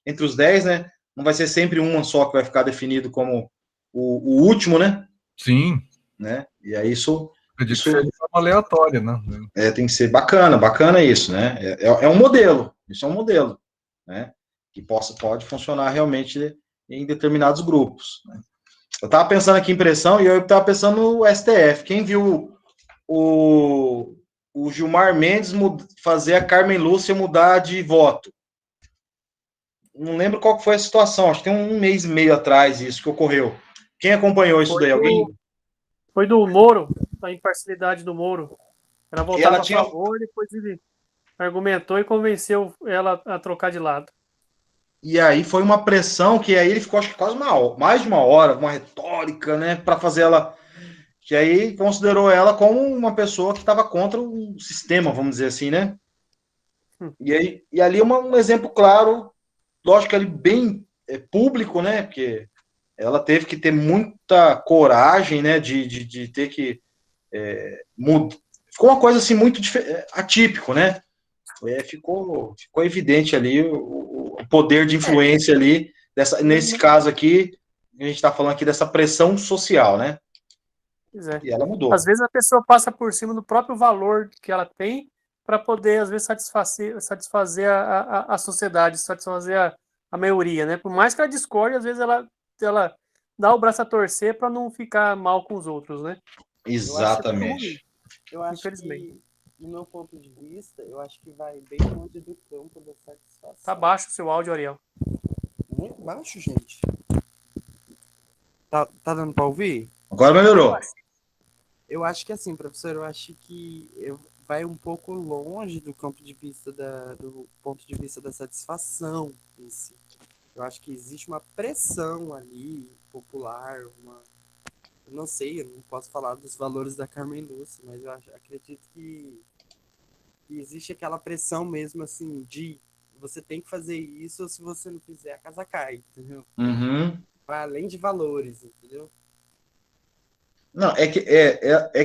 entre os 10, né? Não vai ser sempre uma só que vai ficar definido como o último, né? Sim. Né? E aí isso de forma aleatória, né? Tem que ser bacana isso, né? É um modelo, isso é um modelo, né? Que pode funcionar realmente em determinados grupos. Né? Eu estava pensando aqui em pressão e eu estava pensando no STF. Quem viu o Gilmar Mendes fazer a Carmen Lúcia mudar de voto? Não lembro qual foi a situação, acho que tem um mês e meio atrás isso que ocorreu. Quem acompanhou isso daí? Alguém? Foi do Moro, a imparcialidade do Moro. Ela votava a favor, depois ele argumentou e convenceu ela a trocar de lado. E aí foi uma pressão que aí ele ficou, acho que quase mais de uma hora, uma retórica, né, para fazer ela, que aí considerou ela como uma pessoa que estava contra o sistema, vamos dizer assim, né? E ali um exemplo claro, lógico que ali bem público, né, porque ela teve que ter muita coragem, né, de ter que mudar. Ficou uma coisa assim muito atípico, né? Ficou evidente ali o poder de influência ali, nesse caso aqui, a gente está falando aqui dessa pressão social, né? E ela mudou. Às vezes a pessoa passa por cima do próprio valor que ela tem para poder, às vezes, satisfazer a sociedade, satisfazer a maioria, né? Por mais que ela discorde, às vezes ela dá o braço a torcer para não ficar mal com os outros, né? Exatamente. Eu acho que, no meu ponto de vista, eu acho que vai bem longe do campo da satisfação. Tá baixo o seu áudio, Ariel. Muito baixo, gente. Tá dando para ouvir? Agora melhorou. Eu acho que assim, professor, eu acho que vai um pouco longe do campo de vista do ponto de vista da satisfação em si. Eu acho que existe uma pressão ali popular, eu não sei, eu não posso falar dos valores da Carmen Lúcia, mas eu acredito que existe aquela pressão mesmo assim de você tem que fazer isso, ou se você não fizer a casa cai, entendeu? Vai além de valores, entendeu? Não, é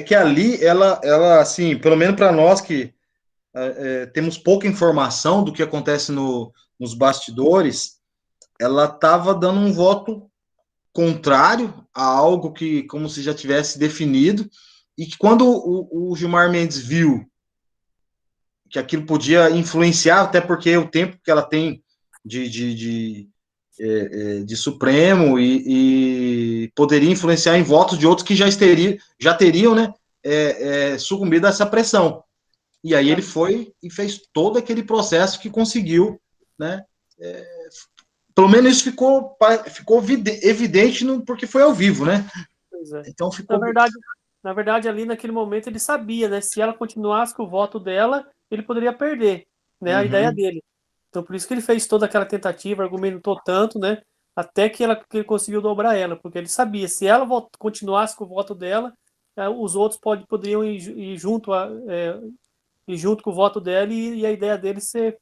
que ali ela assim, pelo menos para nós que temos pouca informação do que acontece nos bastidores, ela estava dando um voto contrário a algo que como se já tivesse definido, e que quando o Gilmar Mendes viu que aquilo podia influenciar, até porque o tempo que ela tem de Supremo e poderia influenciar em votos de outros que já teriam, né, sucumbido a essa pressão. E aí ele foi e fez todo aquele processo que conseguiu, né, pelo menos isso ficou evidente porque foi ao vivo, né? Pois é. Então ficou... Na verdade, ali naquele momento ele sabia, né? Se ela continuasse com o voto dela, ele poderia perder, né? A ideia dele. Então por isso que ele fez toda aquela tentativa, argumentou tanto, né? Até que ele conseguiu dobrar ela, porque ele sabia, se ela continuasse com o voto dela, os outros poderiam ir junto com o voto dela e a ideia dele ser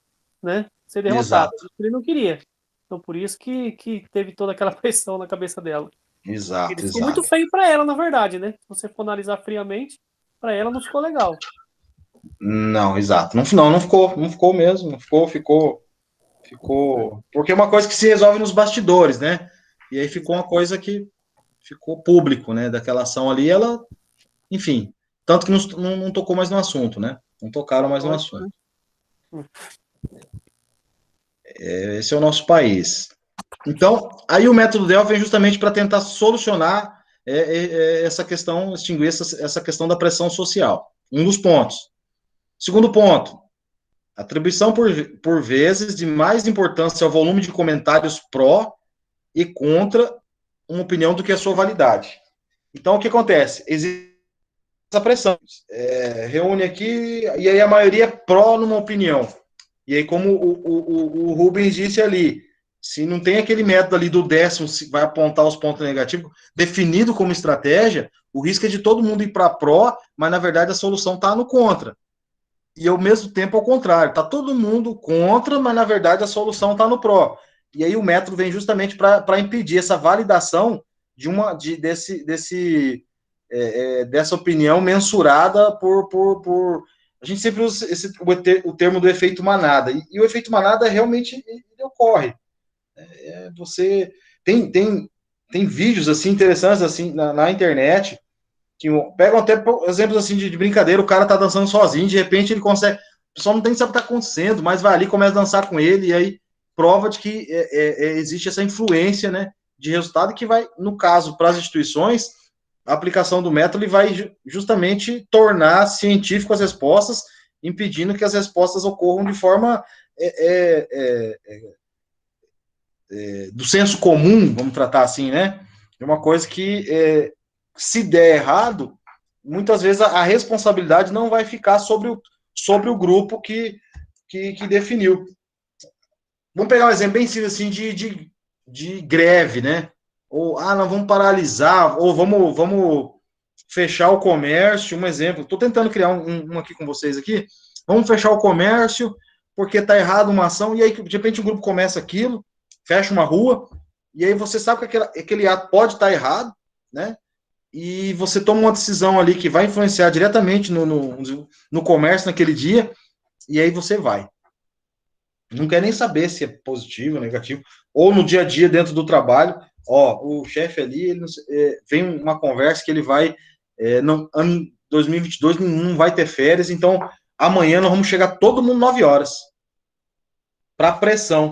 derrotada. Ele não queria. Então por isso que teve toda aquela pressão na cabeça dela. Exato, Ficou muito feio para ela, na verdade, né? Se você for analisar friamente, para ela não ficou legal. Não, exato. Não ficou mesmo. Ficou. Porque é uma coisa que se resolve nos bastidores, né? E aí ficou uma coisa que ficou público, né? Daquela ação ali, ela, enfim, tanto que não tocou mais no assunto, né? Não tocaram mais no assunto. Esse é o nosso país. Então, aí o método Delphi vem justamente para tentar solucionar essa questão, extinguir essa questão da pressão social. Um dos pontos. Segundo ponto, atribuição por vezes de mais importância ao volume de comentários pró e contra uma opinião do que a sua validade. Então, o que acontece? Existe essa pressão. Reúne aqui, e aí a maioria é pró numa opinião. E aí, como o Rubens disse ali, se não tem aquele método ali do décimo, se vai apontar os pontos negativos, definido como estratégia, o risco é de todo mundo ir para pró, mas na verdade a solução está no contra. E ao mesmo tempo ao contrário, está todo mundo contra, mas na verdade a solução está no pró. E aí o método vem justamente para impedir essa validação dessa opinião mensurada por a gente sempre usa o termo do efeito manada, e o efeito manada realmente ele ocorre. Você tem vídeos assim interessantes assim na internet que pegam até exemplos assim de brincadeira, o cara tá dançando sozinho, de repente ele consegue, o pessoal não tem que saber o que tá acontecendo, mas vai ali e começa a dançar com ele, e aí prova de que existe essa influência, né, de resultado que vai, no caso, para as instituições, a aplicação do método ele vai justamente tornar científico as respostas, impedindo que as respostas ocorram de forma do senso comum, vamos tratar assim, né? É uma coisa que, se der errado, muitas vezes a responsabilidade não vai ficar sobre o grupo que definiu. Vamos pegar um exemplo bem simples assim de greve, né? Ou, nós vamos paralisar, ou vamos fechar o comércio, um exemplo. Estou tentando criar um aqui com vocês aqui. Vamos fechar o comércio porque está errado uma ação, e aí, de repente, um grupo começa aquilo, fecha uma rua, e aí você sabe que aquele ato pode estar errado, né? E você toma uma decisão ali que vai influenciar diretamente no comércio naquele dia, e aí você vai. Não quer nem saber se é positivo ou negativo, ou no dia a dia dentro do trabalho, o chefe ali, vem uma conversa que ele vai, no ano 2022 não vai ter férias, então amanhã nós vamos chegar todo mundo 9 horas, para pressão.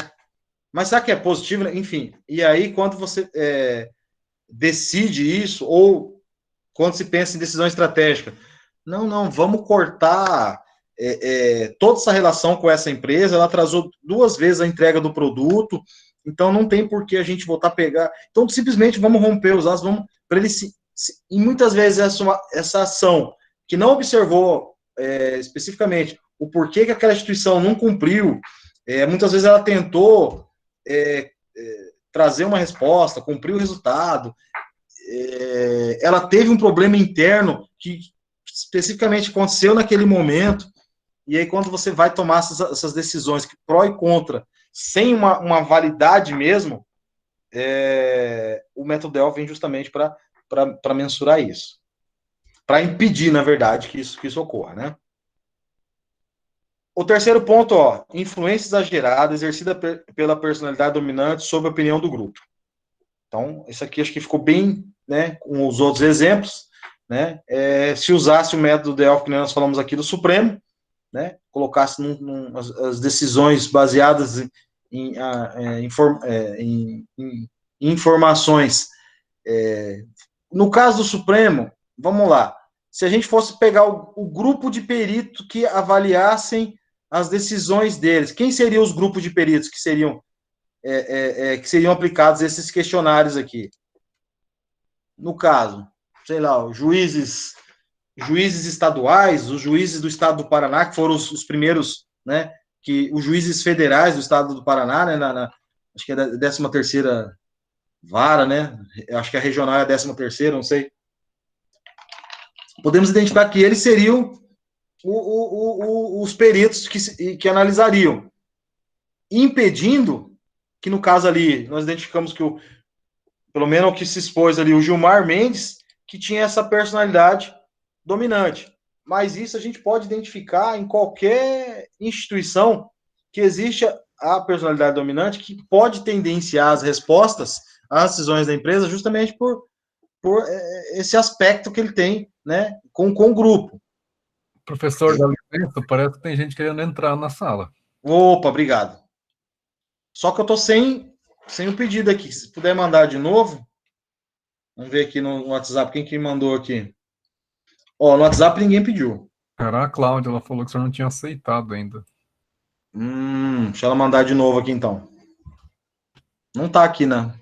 Mas será que é positivo? Enfim, e aí quando você decide isso, ou quando se pensa em decisão estratégica, não, vamos cortar toda essa relação com essa empresa, ela atrasou 2 vezes a entrega do produto, então não tem por que a gente voltar a pegar, então simplesmente vamos romper os laços, vamos, para ele e muitas vezes essa ação, que não observou especificamente o porquê que aquela instituição não cumpriu, muitas vezes ela tentou trazer uma resposta, cumprir o resultado, ela teve um problema interno que especificamente aconteceu naquele momento, e aí quando você vai tomar essas decisões que pró e contra, sem uma validade mesmo, o método Delphi vem justamente para mensurar isso, para impedir, na verdade, que isso ocorra, né? O terceiro ponto, influência exagerada exercida pela personalidade dominante sobre a opinião do grupo. Então, isso aqui acho que ficou bem, né, com os outros exemplos, né? Se usasse o método Delphi que nós falamos aqui do Supremo, né, colocasse as decisões baseadas em informações. No caso do Supremo, vamos lá, se a gente fosse pegar o grupo de peritos que avaliassem as decisões deles, quem seriam os grupos de peritos que seriam aplicados esses questionários aqui? No caso, sei lá, os juízes estaduais, os juízes do estado do Paraná, que foram os primeiros, né, os juízes federais do estado do Paraná, né, acho que é a 13ª vara, né, acho que a regional é a 13ª, não sei. Podemos identificar que eles seriam os peritos que analisariam, impedindo que, no caso ali, nós identificamos que pelo menos o que se expôs ali, o Gilmar Mendes, que tinha essa personalidade dominante. Mas isso a gente pode identificar em qualquer instituição que existe a personalidade dominante, que pode tendenciar as respostas às decisões da empresa justamente por esse aspecto que ele tem, né, com o grupo. Professor, dá licença, parece que tem gente querendo entrar na sala. Opa, obrigado. Só que eu tô sem o pedido aqui. Se puder mandar de novo, vamos ver aqui no WhatsApp quem que mandou aqui. Ó, no WhatsApp ninguém pediu. Era a Cláudia, ela falou que o senhor não tinha aceitado ainda. Deixa ela mandar de novo aqui, então. Não tá aqui, né?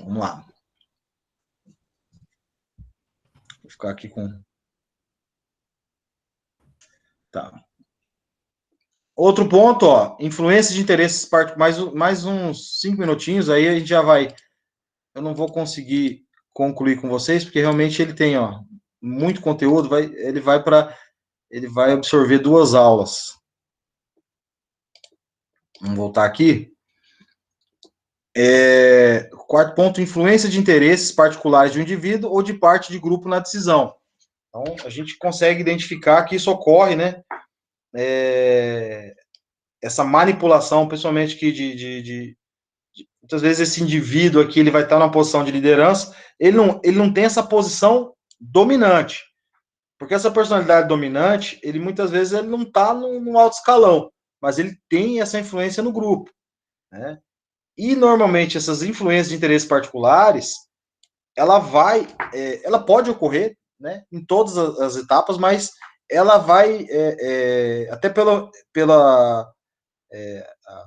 Vamos lá. Vou ficar aqui com... Tá. Outro ponto, ó, influência de interesses, mais uns 5 minutinhos, aí a gente já vai... Eu não vou conseguir concluir com vocês, porque realmente ele tem, ó, muito conteúdo, ele vai absorver 2 aulas. Vamos voltar aqui. Quarto ponto, influência de interesses particulares de um indivíduo ou de parte de grupo na decisão. Então, a gente consegue identificar que isso ocorre, né? Essa manipulação, principalmente que muitas vezes esse indivíduo aqui, ele vai estar numa posição de liderança, ele não tem essa posição dominante. Porque essa personalidade dominante, ele muitas vezes ele não está no alto escalão, mas ele tem essa influência no grupo, né? E normalmente essas influências de interesses particulares, ela pode ocorrer, né, em todas as etapas, mas ela vai até pela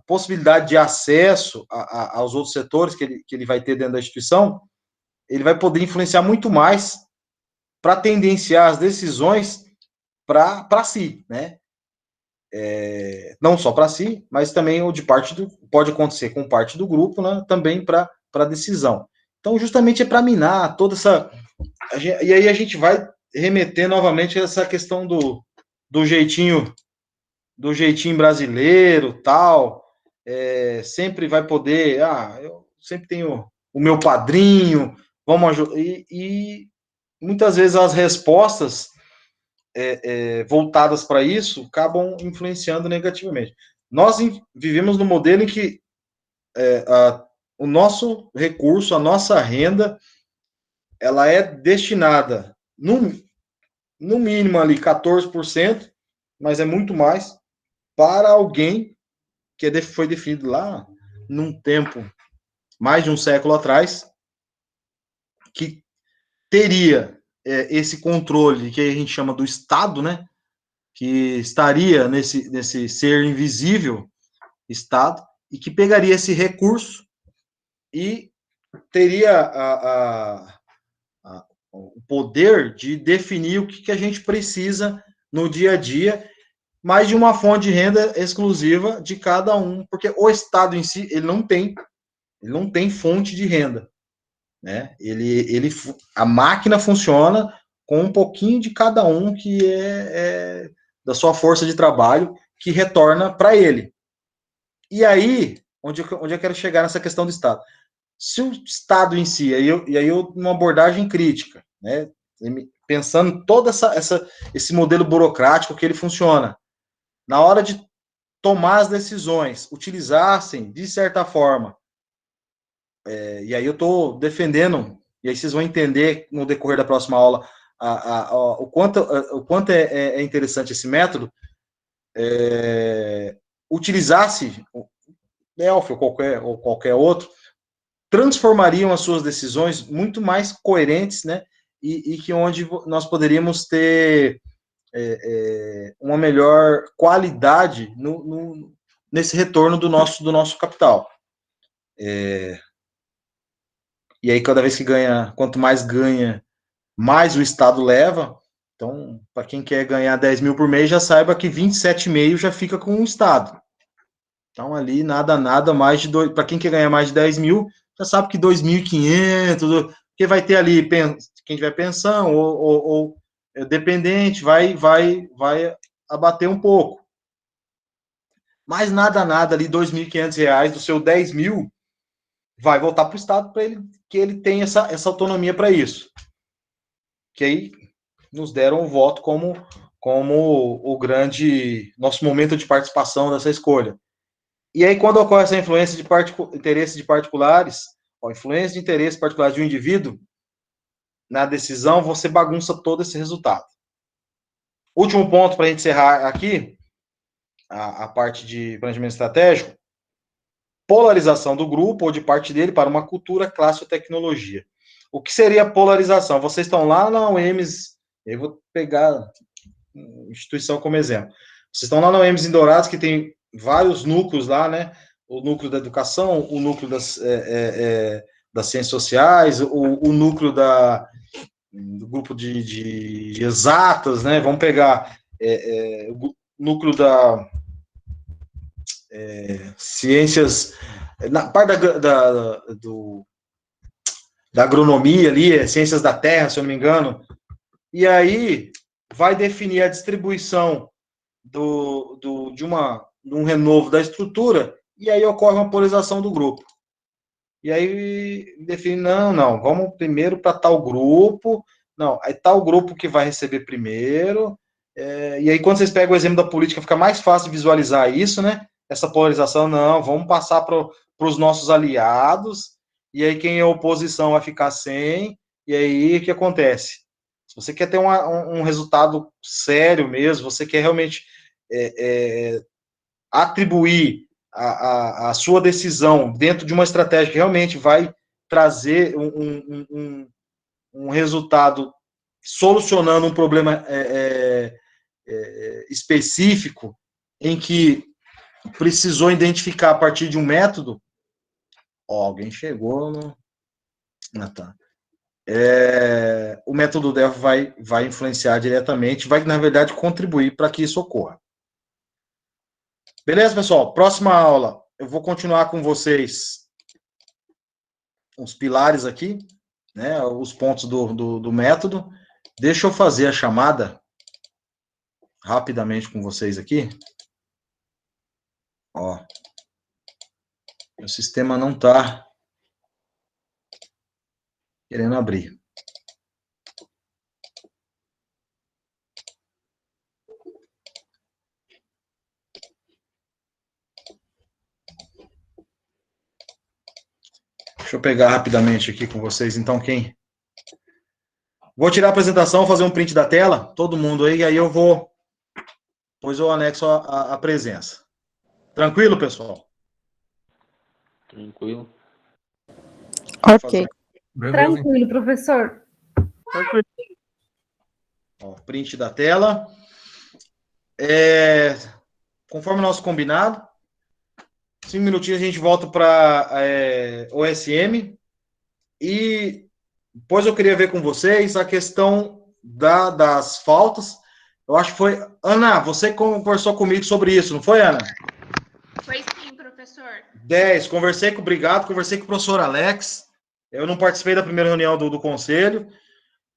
possibilidade de acesso aos outros setores que ele vai ter dentro da instituição, ele vai poder influenciar muito mais para tendenciar as decisões para si, né? Não só para si, mas também pode acontecer com parte do grupo, né? Também para a decisão. Então, justamente é para minar toda essa... E aí a gente vai remeter novamente a essa questão do jeitinho brasileiro, tal, sempre vai poder, eu sempre tenho o meu padrinho, vamos ajudar, e muitas vezes as respostas voltadas para isso acabam influenciando negativamente. Nós vivemos num modelo em que o nosso recurso, a nossa renda, ela é destinada, no mínimo ali 14%, mas é muito mais, para alguém que foi definido lá num tempo, mais de um século atrás, que teria esse controle que a gente chama do Estado, né? Que estaria nesse ser invisível Estado, e que pegaria esse recurso e teria o poder de definir o que a gente precisa no dia a dia, mas de uma fonte de renda exclusiva de cada um, porque o Estado em si, ele não tem fonte de renda, né? A máquina funciona com um pouquinho de cada um que é da sua força de trabalho, que retorna para ele. E aí, onde eu quero chegar nessa questão do Estado? Se o Estado em si, e aí uma abordagem crítica, né? Pensando todo esse modelo burocrático que ele funciona, na hora de tomar as decisões, utilizassem, de certa forma, e aí eu estou defendendo, e aí vocês vão entender no decorrer da próxima aula, o quanto é interessante esse método, utilizasse Delphi ou qualquer outro, transformariam as suas decisões muito mais coerentes, né? E que onde nós poderíamos ter uma melhor qualidade nesse retorno do nosso capital. E aí, cada vez que ganha, quanto mais ganha, mais o Estado leva. Então, para quem quer ganhar 10 mil por mês, já saiba que 27,5 já fica com o Estado. Então, ali, nada mais de... Para quem quer ganhar mais de 10 mil, já sabe que 2.500, porque vai ter ali, quem tiver pensão ou dependente, vai abater um pouco. Mas nada ali, R$2.500 do seu 10 mil, vai voltar para o Estado para ele, que ele tem essa autonomia para isso. Que aí nos deram o voto como o grande, nosso momento de participação dessa escolha. E aí, quando ocorre essa influência de interesse de particulares, influência de interesse particular de um indivíduo na decisão, você bagunça todo esse resultado. Último ponto para a gente encerrar aqui, a parte de planejamento estratégico, polarização do grupo ou de parte dele para uma cultura, classe ou tecnologia. O que seria polarização? Vocês estão lá na UEMS, eu vou pegar a instituição como exemplo. Vocês estão lá na UEMS em Dourados, que tem vários núcleos lá, né? O núcleo da educação, o núcleo das ciências sociais, o núcleo do grupo de exatas, né? Vamos pegar o núcleo da ciências, na parte da agronomia ali, ciências da terra, se eu não me engano, e aí vai definir a distribuição de um renovo da estrutura, e aí ocorre uma polarização do grupo. E aí define, não, vamos primeiro para tal grupo, não, é tal grupo que vai receber primeiro, e aí quando vocês pegam o exemplo da política, fica mais fácil visualizar isso, né? Essa polarização, não, vamos passar para os nossos aliados, e aí quem é oposição vai ficar sem, e aí o que acontece? Se você quer ter um resultado sério mesmo, você quer realmente atribuir a sua decisão dentro de uma estratégia que realmente vai trazer um resultado solucionando um problema específico, em que precisou identificar a partir de um método. Alguém chegou no... Tá. O método Delphi vai influenciar diretamente, vai, na verdade, contribuir para que isso ocorra. Beleza, pessoal? Próxima aula, eu vou continuar com vocês os pilares aqui, né? Os pontos do método. Deixa eu fazer a chamada rapidamente com vocês aqui. Ó, o sistema não está querendo abrir. Deixa eu pegar rapidamente aqui com vocês, então, quem... Vou tirar a apresentação, fazer um print da tela, todo mundo aí, e aí eu vou... Depois eu anexo a presença. Tranquilo, pessoal? Tranquilo. Ok. Beleza, Tranquilo, professor. Tranquilo. Ó, print da tela. Conforme nosso combinado, 5 minutinhos a gente volta para OSM. E depois eu queria ver com vocês a questão das faltas. Eu acho que foi... Ana, você conversou comigo sobre isso, não foi, Ana? Foi sim, professor. 10. Conversei com o professor Alex. Eu não participei da primeira reunião do conselho.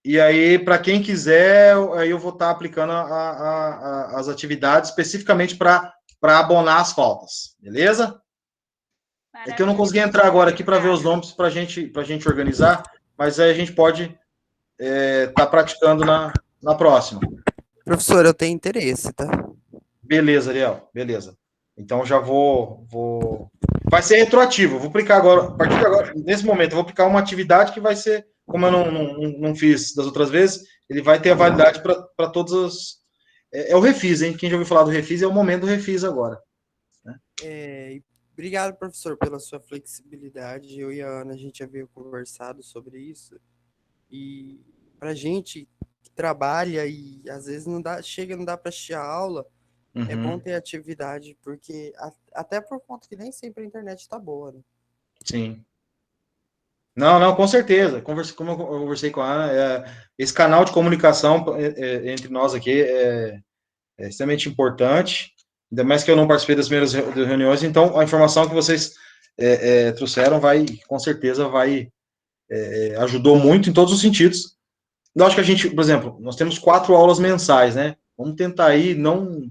E aí, para quem quiser, eu vou estar aplicando as atividades especificamente para abonar as faltas. Beleza? É que eu não consegui entrar agora aqui para ver os nomes para a gente organizar, mas aí a gente pode estar praticando na próxima. Professor, eu tenho interesse, tá? Beleza, Ariel. Beleza. Então já vou... Vai ser retroativo. Eu vou aplicar agora, a partir de agora, nesse momento, eu vou aplicar uma atividade que vai ser como eu não fiz das outras vezes, ele vai ter a validade para todas as... É o refis, hein? Quem já ouviu falar do refis, é o momento do refis agora. Né? Obrigado, professor, pela sua flexibilidade. Eu e a Ana, a gente já veio conversado sobre isso. E para gente que trabalha e às vezes não dá para assistir a aula, é bom ter atividade, porque até por conta que nem sempre a internet está boa, né? Sim. Não, com certeza. Como eu conversei com a Ana, esse canal de comunicação entre nós aqui é extremamente importante, ainda mais que eu não participei das primeiras reuniões, então a informação que vocês trouxeram com certeza ajudou muito em todos os sentidos. Eu acho que a gente, por exemplo, nós temos 4 aulas mensais, né? Vamos tentar aí não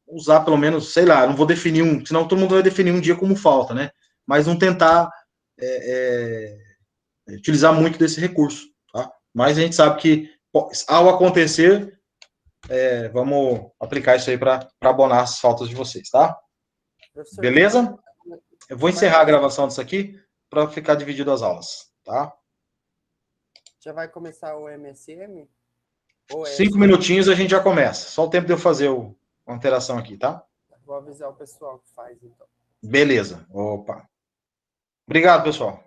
usar pelo menos, sei lá, não vou definir senão todo mundo vai definir um dia como falta, né? Mas não tentar utilizar muito desse recurso, tá? Mas a gente sabe que, ao acontecer, vamos aplicar isso aí para abonar as faltas de vocês, tá? Professor, beleza? Eu vou encerrar a gravação disso aqui para ficar dividido as aulas, tá? Já vai começar o MSM? 5 minutinhos a gente já começa. Só o tempo de eu fazer uma alteração aqui, tá? Vou avisar o pessoal que faz, então. Beleza. Opa. Obrigado, pessoal.